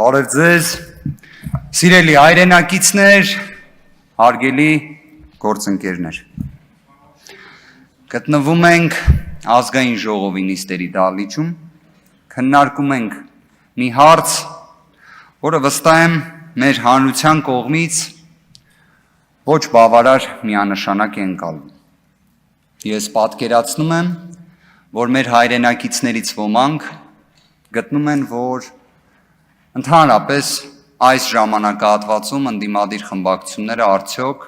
Բարև ձեզ, սիրելի հայրենակիցներ, հարգելի գործընկերներ։ Գտնվում ենք ազգային ժողովի նիստերի դահլիճում, քննարկում ենք մի հարց, որը վստահ եմ մեր հանրության կողմից ոչ բավարար միանշանակ է ընկալվում։ Ես պատկերացնում եմ, որ մեր հայրենակիցներից ոմանք գտնում են, որ ընդհանրապես այս ժամանակահատվածում ընդդիմադիր խմբակցությունները արդյոք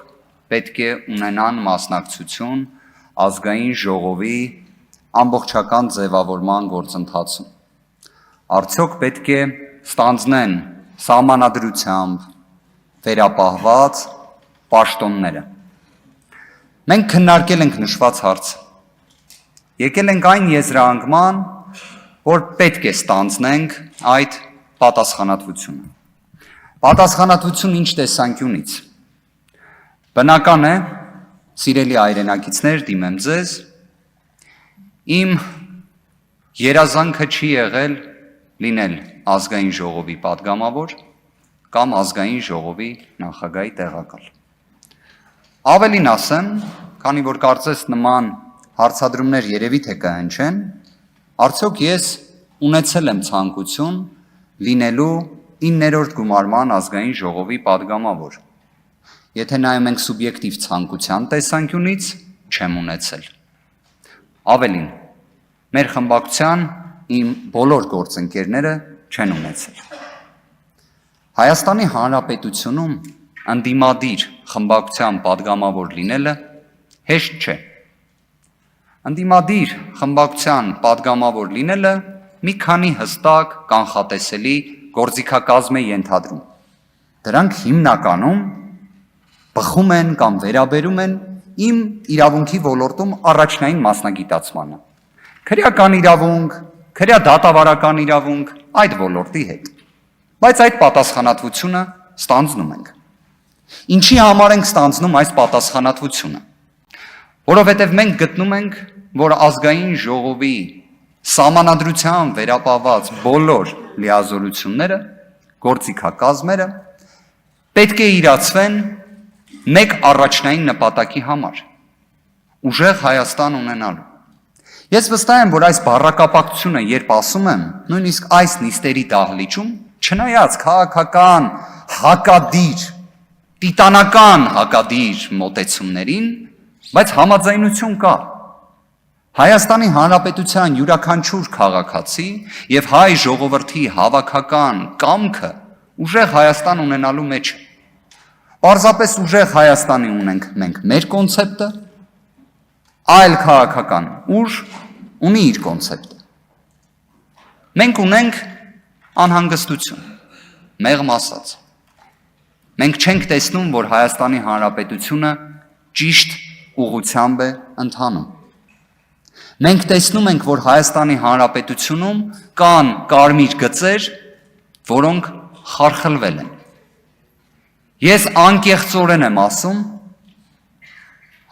պետք է ունենան մասնակցություն ազգային ժողովի ամբողջական ձևավորման գործընթացում։ Արդյոք պետք է ստանձնեն սահմանադրությամբ վերապահված պաշտոնները։ Մենք քննարկել ենք նշված հարցը։ Եկել ենք այն եզրահանգման, որ պետք է ստանձնենք այդ պատասխանատվությունը։ Պատասխանատվություն ինչ տեսանկյունից։ Բնական է, սիրելի հայրենակիցներ, դիմեմ ձեզ, իմ երազանքը չի եղել լինել ազգային ժողովի պատգամավոր կամ ազգային ժողովի նախագահի տեղակալ։ Ավելին ասեմ, քանի որ կարծես նման հարցադրումներ երևի թե կհնչեն, արդյոք ես ունեցել եմ ցանկություն լինելու 9-րդ գումարման ազգային ժողովի պատգամավոր։ Եթե նայում ենք սուբյեկտիվ ցանկության տեսանկյունից, չեմ ունեցել։ Ավելին, մեր խմբակցության իմ բոլոր գործընկերները չեն ունեցել։ Հայաստանի Հանրապետությունում ընդդիմադիր խմբակցության պատգամավոր լինելը հեշտ չէ։ Ընդդիմադիր խմբակցության պատգամավոր լինելը մի քանի հստակ կանխատեսելի գործիքակազմ է ենթադրում։ Դրանք հիմնականում բխում են կամ վերաբերում են իմ իրավունքի ոլորտում առաջնային մասնագիտացմանը։ Քրեական իրավունք, քրեադատավարական իրավունք, այդ ոլորտի հետ։ Բայց այդ պատասխանատվությունը ստանձնում ենք։ Ինչի համար ենք ստանձնում այս պատասխանատվությունը։ Որովհետև մենք գտնում ենք, որ ազգային ժողովի սահմանադրությամբ վերապահված բոլոր լիազորությունները, գործիքակազմերը պետք է իրացվեն մեկ առաջնային նպատակի համար՝ ուժեղ Հայաստան ունենալու։ Ես վստահ եմ, որ այս բառակապակցությունը, երբ ասում եմ, նույնիսկ այս նիստերի դահլիճում, չնայած քաղաքական հակադիր, տիտանական հակադիր մոտեցումներին, բայց համաձայնություն կա։ Հայաստանի Հանրապետության յուրաքանչյուր քաղաքացի եւ հայ ժողովրդի հավաքական կամքը ուժեղ Հայաստան ունենալու մեջ է։ Պարզապես ուժեղ Հայաստանի ունենք մենք մեր կոնցեպտը, այլ քաղաքական ուժ ունի իր կոնցեպտը։ Մենք ունենք անհանգստություն, մեղմ ասած։ Մենք չենք տեսնում, որ Հայաստանի Հանրապետությունը ճիշտ ուղղությամբ է ընթանում։ Մենք տեսնում ենք, որ Հայաստանի Հանրապետությունում կան կարմիր գծեր, որոնք խարխլվել են։ Ես անկեղծորեն եմ ասում,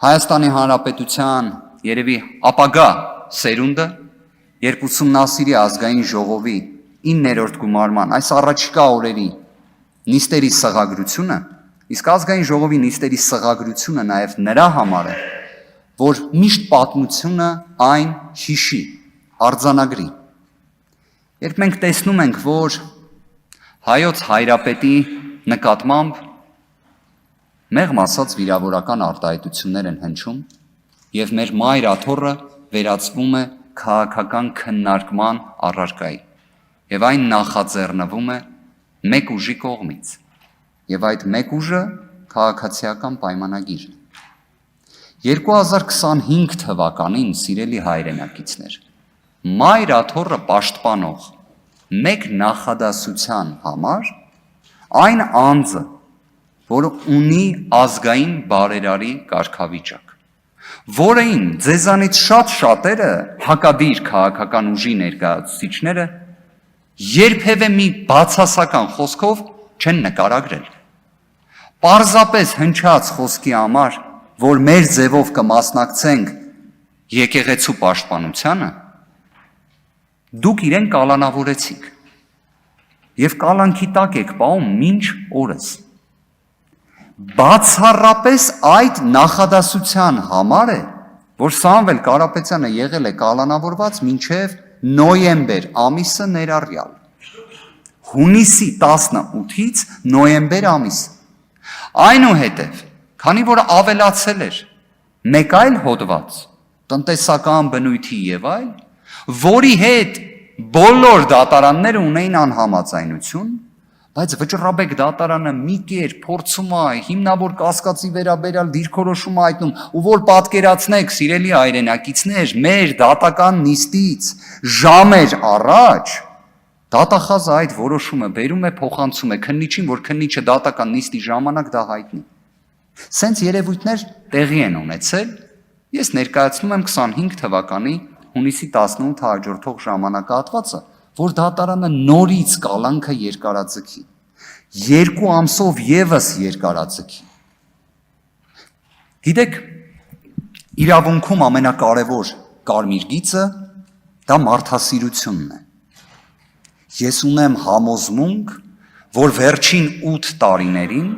Հայաստանի Հանրապետության երևի ապագա սերունդը, երբ ուսումնասիրի ազգային ժողովի 9-րդ գումարման այս առաջիկա օրերի նիստերի սղագրությունը, իսկ ազգային ժողովի նիստերի սղագրությունը նաև նրա համար է, որ միշտ պատմությունը այն հիշի, արձանագրի։ Երբ մենք տեսնում ենք, որ հայոց հայրապետի նկատմամբ մեղմ ասած վիրավորական արտահայտություններ են հնչում եւ մեր մայր աթոռը վերածվում է քաղաքական քննարկման առարկայի եւ այն նախաձեռնվում է մեկ ուժի կողմից եւ այդ մեկ ուժը քաղաքացիական պայմանագիրն է։ 2025 թվականին, սիրելի հայրենակիցներ, մայր աթոռը պաշտպանող մեկ նախադասության համար այն անձը, որը ունի ազգային բարերարի կարգավիճակ, որին ձեզանից շատ-շատերը հակադիր քաղաքական ուժի ներկայացուցիչները երբևէ մի բացասական խոսքով չեն նկարագրել։ Պարզապես հնչած խոսքի համար, որ մեր ձևով կմասնակցենք եկեղեցու պաշտպանությանը, դուք իրեն կալանավորեցիք։ Եվ կալանքի տակ եք պահում մինչ օրս։ Բացառապես այդ նախադասության համար է, որ Սամվել Կարապետյանը եղել է կալանավորված մինչև նոյեմբեր ամիսը ներառյալ։ Հունիսի 18-ից նոյեմբեր ամիսը։ Այնուհետև, քանի որ ավելացել էր մեկ այլ հոդված, տնտեսական բնույթի եւ այլ, որի հետ բոլոր դատարանները ունեին անհամաձայնություն, բայց Վճռաբեկ դատարանը մի կեր փորձում է հիմնավոր կասկածի վերաբերյալ դիրքորոշում հայտնում, ու որ պատկերացնեք, սիրելի հայրենակիցներ, մեր դատական նիստից ժամեր առաջ դատախազը այդ որոշումը բերում է, փոխանցում է քննիչին, որ քննիչը դատական նիստի ժամանակ դա հայտնի։ Սենց երևույթներ տեղի են ունեցել, ես ներկայացնում եմ 25 թվականի հունիսի 18 հաջորդող ժամանակահատվածը, որ դատարանը նորից կալանքը երկարաձգի, 2 ամսով ևս երկարաձգի։ Գիտեք, իրավունքում ամենակարևոր կարմիր գիծը դա մարդասիրությունն է։ Ես ունեմ համոզմունք, որ վերջին 8 տարիներին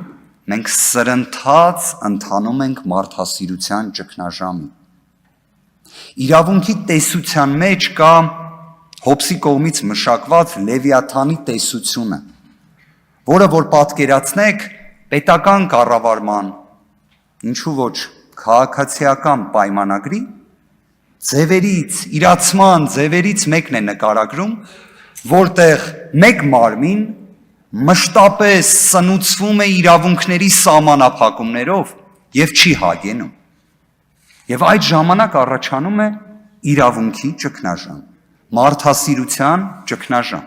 մենք սրընթաց ընթանում ենք մարդասիրության ճգնաժամի։ Իրավունքի տեսության մեջ կա Հոբսի կողմից մշակված Լևիաթանի տեսությունը, որը որ պատկերացնեք պետական կառավարման, ինչու ոչ քաղաքացիական պայմանագրի, ձևերից, իրացման ձևերից մեկն է նկարագրում, որտեղ մեկ մարմին մշտապես սնուցվում է իրավունքների սահմանափակումներով եւ չի հագենում։ Եվ այդ ժամանակ առաջանում է իրավունքի ճգնաժամ, մարդասիրության ճգնաժամ։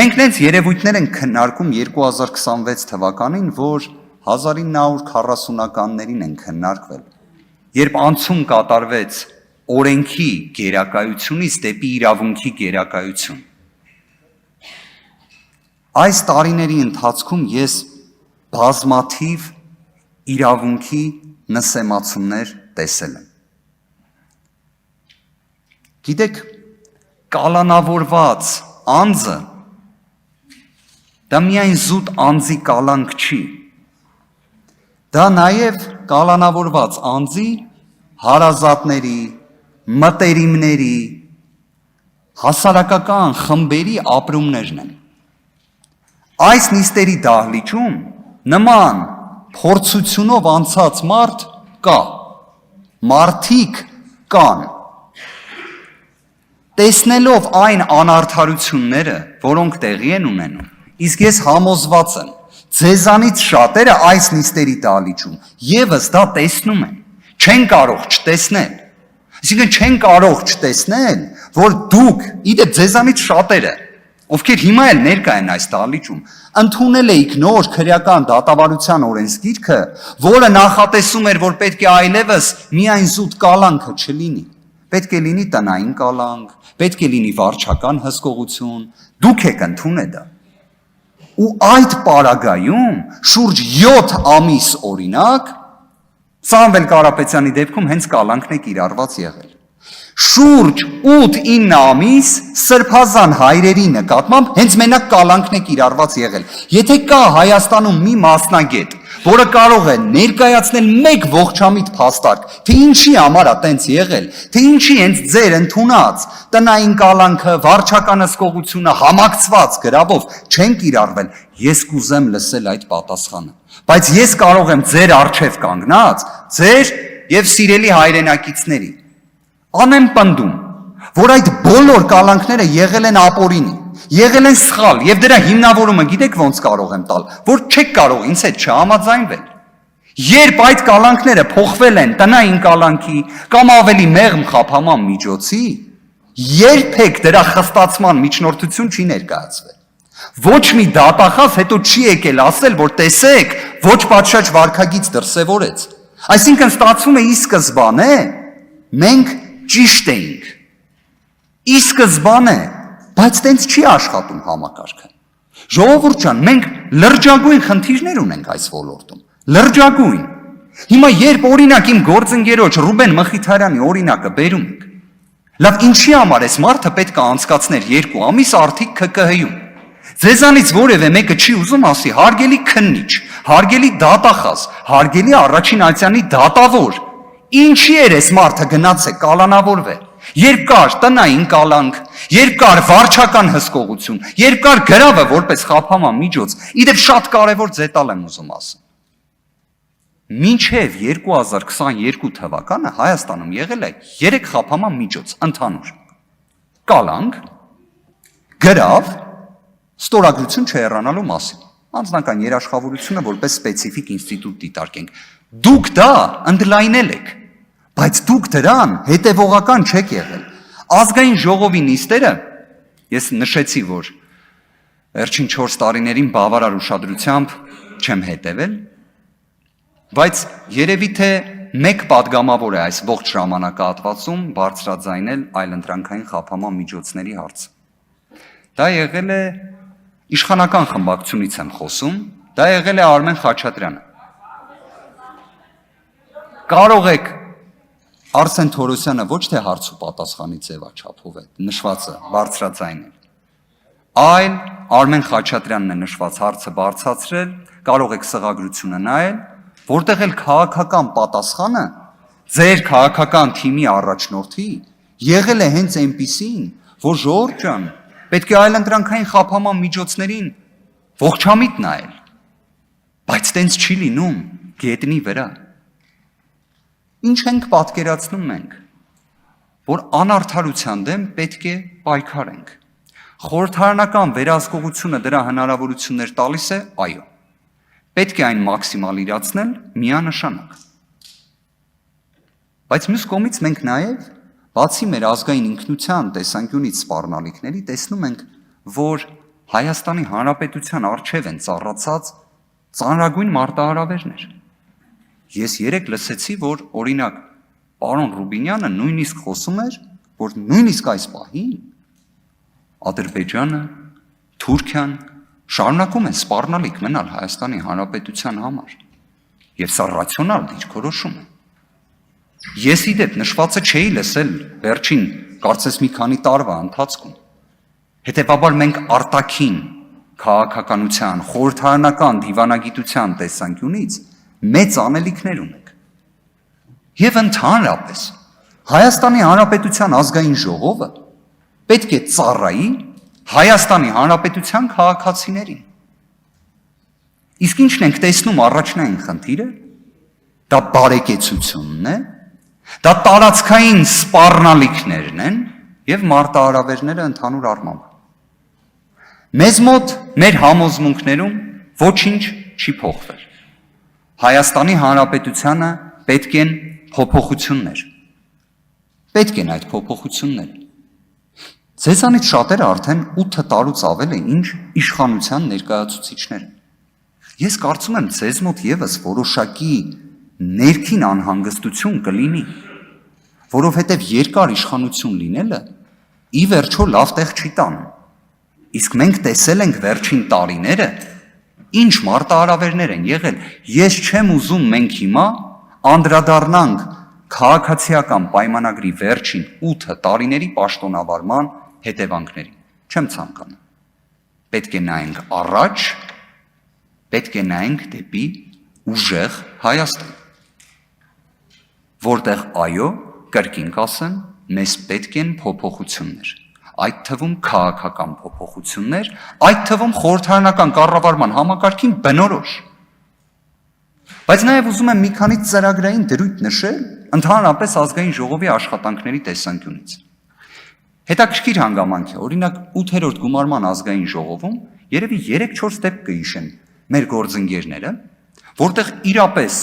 Մենք նենց երևույթներ ենք քննարկում 2026 թվականին, որ 1940-ականներին են քննարկվել, երբ անցում կատարվեց օրենքի գերակայությունից դեպի իրավունքի գերակայություն։ Այս տարիների ընթացքում ես բազմաթիվ իրավունքի նսեմացումներ տեսել եմ։ Գիտեք, կալանավորված անձը դա միայն զուտ անձի կալանք չի, դա նաև կալանավորված անձի հարազատների, մտերիմների, հասարակական խմբերի ապրումներն են։ Այս նիստերի դահլիճում նման փորձությունով անցած մարդ կա, մարդիկ կան։ Տեսնելով այն անարդարությունները, որոնք տեղի են ունենում, իսկ ես համոզված եմ, ձեզանից շատերը այս նիստերի դահլիճում ևս դա տեսնում են, չեն կարող չտեսնել։ Այսինքն չեն կարող չտեսնել, որ դուք, իդեպ ձեզանից շատերը, ովքեր հիմա էլ ներկա են այս դահլիճում, ընդունել էիք նոր քրեական դատավարության օրենսգիրքը, որը նախատեսում էր, որ պետք է այլևս միայն զուտ կալանքը չլինի, պետք է լինի տնային կալանք, պետք է լինի վարչական հսկողություն, դուք եք ընդունել դա։ Ու այդ պարագայում շուրջ 7 ամիս օրինակ Սամվել Կարապետյանի դեպքում հենց կալանքն է կիրառված եղել։ Շուրջ 8-9 ամիս սրբազան հայրերի նկատմամբ հենց մենակ կալանքն է կիրառված եղել։ Եթե կա Հայաստանում մի մասնագետ, որը կարող է ներկայացնել մեկ ողջամիտ փաստարկ, թե ինչի համար է տենց եղել, թե ինչի հենց ձեր ընդունած տնային կալանքը, վարչական հսկողությունը համակցված գրավով չեն կիրառվել, ես կուզեմ լսել այդ պատասխանը։ Բայց ես կարող եմ ձեր առջև կանգնած, ձեր եւ սիրելի հայրենակիցների անեմ պնդում, որ այդ բոլոր կալանքները եղել են ապօրինի, եղել են սխալ, եւ դրա հիմնավորումը գիտեք ոնց կարող եմ տալ, որ չեք կարող ինձ հետ չհամաձայնվել։ Երբ այդ կալանքները փոխվել են տնային կալանքի կամ ավելի մեղմ խափաման միջոցի, երբեք դրա խստացման միջնորդություն չի ներկայացվել։ Ոչ մի դատախազ հետո չի եկել ասել, որ տեսեք, ոչ պատշաճ վարքագիծ դրսևորեց։ Այսինքն ստացվում է ի սկզբանե մենք ճիշտ էինք։ Ի սկզբանե, բայց տենց չի աշխատում համակարգը։ Ժողովուրդ ջան, մենք լրջագույն խնդիրներ ունենք այս ոլորտում։ Լրջագույն։ Հիմա երբ օրինակ իմ գործընկերոջ Ռուբեն Մխիթարյանի օրինակը բերում ենք, լավ ինչի համար էս մարդը պետք է անցկացներ 2 ամիս արդիկ ՔԿՀ-ում։ Ձեզանից որևէ մեկը չի ուզում ասի հարգելի քննիչ, հարգելի դատախազ, հարգելի առաջին ալցյանի դատավոր, ինչի էր այս մարդը գնաց է կալանավորվել, երբ կար տնային կալանք, երբ կար վարչական հսկողություն, երբ կար գրավը որպես խափանման միջոց, իդեպ շատ կարևոր դետալ եմ ուզում ասել։ Մինչև 2022 թվականը Հայաստանում եղել է 3 խափանման միջոց ընդհանուր։ Կալանք, գրավ, ստորագրություն չհեռանալու մասին, անձնական երաշխավորությունը որպես սպეციფիկ ինստիտուտ դիտարկենք։ Դուք դա ընդլայնել եք, բայց դուք դրան հետևողական չեք եղել։ Ազգային ժողովի նիստերը, ես նշեցի, որ վերջին 4 տարիներին բավարար ուշադրությամբ չեմ հետևել, բայց երևի թե մեկ պատգամավոր է այս ողջ ժամանակահատվածում բարձրաձայնել այլընտրանքային խափանման միջոցների հարցը։ Դա եղել է իշխանական խմբակցությունից եմ խոսում, դա եղել է Արմեն Խաչատրյանը։ Կարող եք Արսեն Թորոսյանը ոչ թե հարց ու պատասխանի ձևաչափով է նշվածը բարձրաձայնել, այլ Արմեն Խաչատրյանն է նշված հարցը բարձրացրել, կարող եք սղագրությունը նայել, որտեղ էլ քաղաքական պատասխանը ձեր քաղաքական թիմի առաջնորդի եղել է հենց այնպիսին, որ ժողովուրդ ջան, պետք է այլընտրանքային խափանման միջոցներին ողջամիտ նայել, բայց տենց չի լինում գետնի վրա։ Ինչ ենք պատկերացնում մենք, որ անարդարության դեմ պետք է պայքարենք։ Խորհրդարանական վերահսկողությունը դրա հնարավորություններ տալիս է, այո։ Պետք է այն մաքսիմալ իրացնել միանշանակ։ Բայց մյուս կողմից մենք նաև, բացի մեր ազգային ինքնության տեսանկյունից սպառնալիքների, տեսնում ենք, որ Հայաստանի Հանրապետության առջև են ծառացած ծանրագույն մարտահրավերներ։ Ես երեկ լսեցի, որ օրինակ պարոն Ռուբինյանը նույնիսկ խոսում էր, որ նույնիսկ այս պահին Ադրբեջանը, Թուրքիան շարունակում են սպառնալիք մնալ Հայաստանի Հանրապետության համար, եւ սա ռացիոնալ դիրքորոշում է։ Ես իդեպ նշվածը չէի լսել վերջին, կարծես մի քանի տարվա ընթացքում։ Հետևաբար մենք արտաքին քաղաքականության, խորհրդարանական դիվանագիտության տեսանկյունից մեծ անելիքներ ունենք։ Եվ ընդհանրապես Հայաստանի Հանրապետության ազգային ժողովը պետք է ծառայի Հայաստանի Հանրապետության քաղաքացիներին։ Իսկ ինչն ենք տեսնում առաջնային խնդիրը, դա բարեկեցությունն է, դա տարածքային սպառնալիքներն են եւ մարտահրավերները ընդհանուր առմամբ։ Մեզ մոտ մեր համոզմունքներում ոչինչ չի փոխվել։ Հայաստանի Հանրապետությանը պետք են փոփոխություններ։ Պետք են այդ փոփոխությունները։ Ձեզանից շատերը արդեն 8 տարուց ավել է ինչ իշխանության ներկայացուցիչներ են։ Ես կարծում եմ ձեզ մոտ եւս որոշակի ներքին անհանգստություն կլինի, որովհետև երկար իշխանություն լինելը ի վերջո լավ տեղ չի տանում։ Իսկ մենք տեսել ենք վերջին տարիները, ինչ մարտահրավերներ են եղել։ Ես չեմ ուզում մենք հիմա անդրադառնանք քաղաքացիական պայմանագրի վերջին 8 տարիների պաշտոնավարման հետևանքներին։ Չեմ ցանկանում։ Պետք է նայենք առաջ, պետք է նայենք դեպի ուժեղ Հայաստան, որտեղ այո, կրկին կասեմ, մեզ պետք են փոփոխություններ, այդ թվում քաղաքական փոփոխություններ, այդ թվում խորհրդարանական կառավարման համակարգին բնորոշ։ Բայց նաև ուզում եմ մի քանի ծրագրային դրույթ նշել ընդհանրապես ազգային ժողովի աշխատանքների տեսանկյունից։ Հետաքրքիր հանգամանք է, օրինակ 8-րդ գումարման ազգային ժողովում երևի 3-4 դեպք կհիշեն մեր գործընկերները, որտեղ իրապես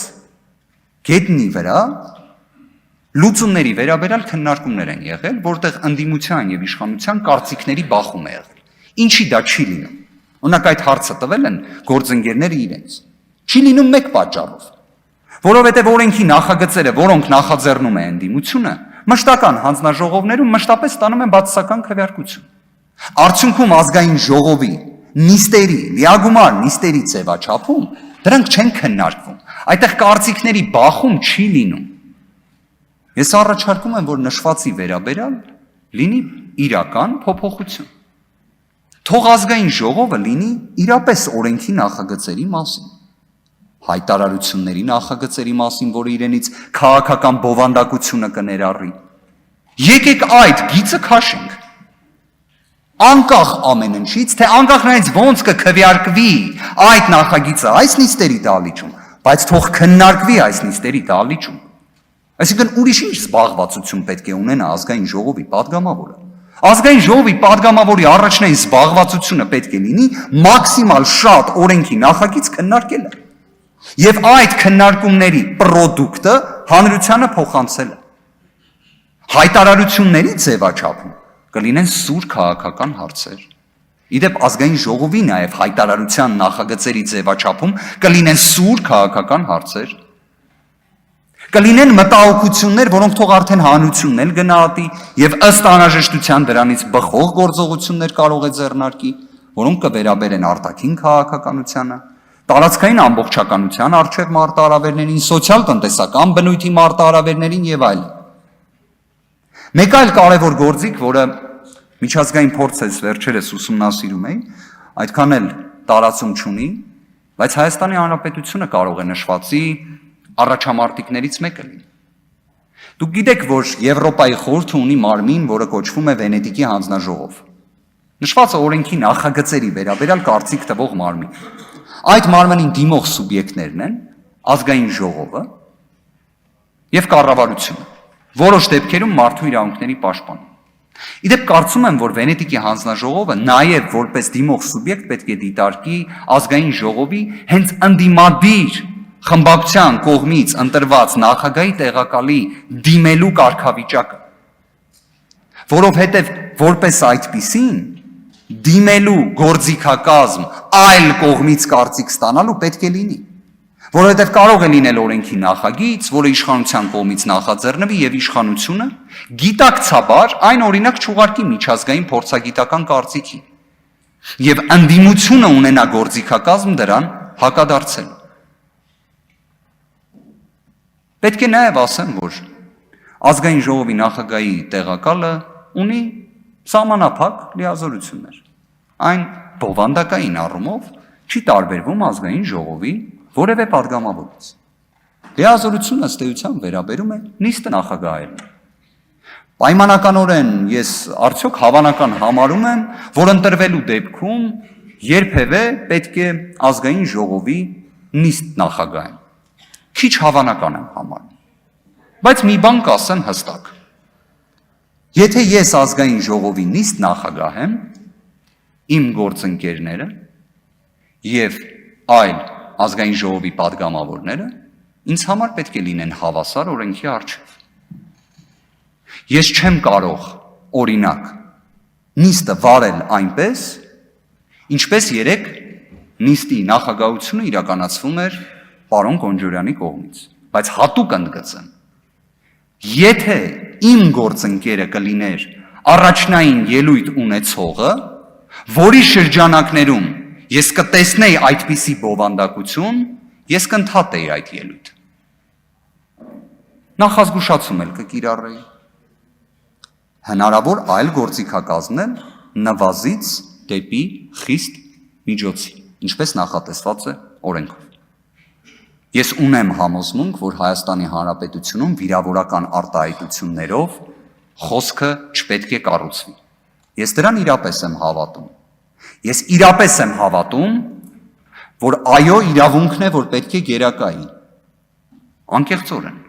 գետնի վրա լուծումների վերաբերյալ քննարկումներ են եղել, որտեղ ընդդիմության եւ իշխանության կարծիքների բախում է եղել։ Ինչի դա չի լինում։ Օրինակ այդ հարցը տվել են գործընկերները իրենց։ Չի լինում մեկ պատճառով, որովհետև օրենքի նախագծերը, որոնք նախաձեռնում է ընդդիմությունը, մշտական հանձնաժողովներում մշտապես ստանում են բացասական քվեարկություն։ Արդյունքում ազգային ժողովի նիստերի, լիագումար նիստերի ձևաչափում դրանք չեն քննարկվում։ Այդտեղ կարծիքների բախում չի լինում։ Ես առաջարկում եմ, որ նշվածի վերաբերյալ լինի իրական փոփոխություն։ Թող ազգային ժողովը լինի իրապես օրենքի նախագծերի մասին, հայտարարությունների նախագծերի մասին, որը իրենից քաղաքական բովանդակությունը կներառի։ Եկեք այդ գիծը քաշենք։ Անկախ ամեն ինչից, թե անկախ նրանից ոնց կքվեարկվի այդ նախագիծը այս նիստերի դահլիճում, բայց թող քննարկվի այս նիստերի դահլիճում։ Այսինքն ուրիշ ինչ զբաղվածություն պետք է ունենա ազգային ժողովի падգամավորը։ Ազգային ժողովի падգամավորի առաջնային զբաղվածությունը պետք է լինի մաքսիմալ շատ օրենքի նախագիծ քննարկելը եւ այդ քննարկումների պրոդուկտը հանրությանը փոխանցելը։ Հայտարարությունների ձևաչափում կլինեն սուր քաղաքական հարցեր։ Իդեպ ազգային ժողովի նաև հայտարարության նախագծերի ձևաչափում կլինեն սուր քաղաքական հարցեր։ Կլինեն մտահոգություններ, որոնք թող արդեն հանրությունն էլ գնահատի եւ ըստ անհրաժեշտության դրանից բխող գործողություններ կարող է ձեռնարկի, որոնք կվերաբերեն արտաքին քաղաքականությանը, տարածքային ամբողջականության առջև մարտահրավերներին, սոցիալ-տնտեսական բնույթի մարտահրավերներին եւ այլն։ Մեկ այլ կարևոր գործիք, որը միջազգային փորձից վերջերս ուսումնասիրում էի, այդքան էլ տարածում չունի, բայց Հայաստանի Հանրապետությունը կարող է նշվածի առաջամարտիկներից մեկը լինի։ Դուք գիտեք, որ Եվրոպայի խորհուրդը ունի մարմին, որը կոչվում է Վենետիկի հանձնաժողով։ Նշվածը օրենքի նախագծերի վերաբերյալ կարծիք տվող մարմին։ Այդ մարմնին դիմող սուբյեկտներն են ազգային ժողովը եւ կառավարությունը, որոշ դեպքերում մարդու իրավունքների պաշտպան։ Իդեպ կարծում եմ, որ Վենետիկի հանձնաժողովը նաև որպես դիմող սուբյեկտ պետք է դիտարկի ազգային ժողովի հենց ընդդիմադիր խմբակցության կողմից ընտրված նախագահի տեղակալի դիմելու կարգավիճակը, որովհետև որպես այդպիսին դիմելու գործիքակազմ այլ կողմից կարծիք ստանալու պետք է լինի, որովհետև կարող է լինել օրենքի նախագիծ, որը իշխանության կողմից նախաձեռնվի եւ իշխանությունը գիտակցաբար այն օրինակ չուղարկի միջազգային փորձագիտական կարծիքի եւ ընդդիմությունը ունենա գործիքակազմ դրան հակադարձել։ Պետք է նաև ասեմ, որ ազգային ժողովի նախագահի տեղակալը ունի սահմանափակ լիազորություններ։ Այն բովանդակային առումով չի տարբերվում ազգային ժողովի որևէ падգամավորից։ Լիազորությունը ըստ էության վերաբերում է նիստը նախագահելուն։ Պայմանականորեն ես արդյոք հավանական համարում եմ, որ ընտրվելու դեպքում երբևէ պետք է ազգային ժողովի նիստ նախագահեն։ Քիչ հավանական եմ համարում, բայց մի բան կասեմ հստակ։ Եթե ես ազգային ժողովի նիստ նախագահ եմ, իմ գործընկերները եւ այլ ազգային ժողովի падգամավորները ինձ համար պետք է լինեն հավասար օրենքի առջև։ Ես չեմ կարող, օրինակ, նիստը վարել այնպես, ինչպես երեք նիստի նախագահությունը իրականացվում էր պարոն Գոնջորյանի կողմից, բայց հատուկ ընդգծեմ, եթե իմ գործընկերը կլիներ առաջնային ելույթ ունեցողը, որի շրջանակներում ես կտեսնեի այդպիսի բովանդակություն, ես կընդհատեի այդ ելույթը։ Նախազգուշացում էլ կկիրառեի։ Հնարավոր այլ գործիքակազմներ նվազից դեպի խիստ միջոցի, ինչպես նախատեսված է օրենքով։ Ես ունեմ համոզմունք, որ Հայաստանի Հանրապետությունում վիրավորական արտահայտություններով խոսքը չպետք է կառուցվի։ Ես դրան իրապես եմ հավատում։ Ես իրապես եմ հավատում, որ այո, իրավունքն է, որ պետք է գերակայի։ Անկեղծորեն։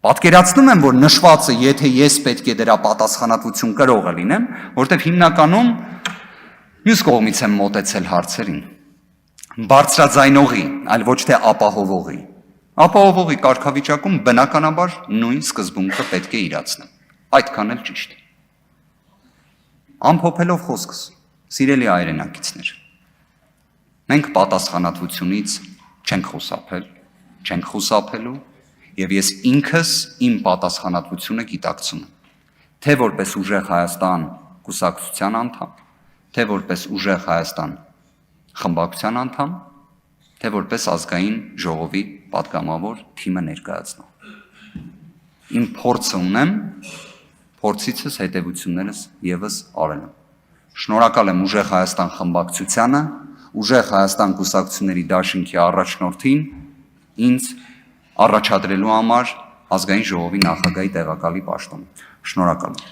Պատկերացնում եմ, որ նշվածը, եթե ես պետք է դրա պատասխանատվություն կրողը լինեմ, որտեղ հիմնականում մյուս կողմից եմ մոտեցել հարցերին։ Բարձրաձայնողի, այլ ոչ թե ապահովողի։ Ապահովողի կարգավիճակում բնականաբար նույն սկզբունքը պետք է իրացնեմ։ Այդքան էլ ճիշտ։ Ամփոփելով խոսքս, սիրելի հայրենակիցներ, մենք պատասխանատվությունից չենք խուսափել, չենք խուսափելու, եւ ես ինքս իմ պատասխանատվությունը գիտակցում եմ, թե որպես ուժեղ Հայաստան կուսակցության անդամ, թե որպես ուժեղ Հայաստան խմբակցության անդամ, թե որպես ազգային ժողովի պատգամավոր թիմը ներկայացնող։ Իմ փորձը ունեմ, փորձիցս հետևություններս եւս արել եմ։ Շնորհակալ եմ Ուժեղ Հայաստան խմբակցությանը, Ուժեղ Հայաստան կուսակցությունների դաշինքի առաջնորդին ինձ առաջադրելու համար ազգային ժողովի նախագահի տեղակալի պաշտոն։ Շնորհակալ եմ։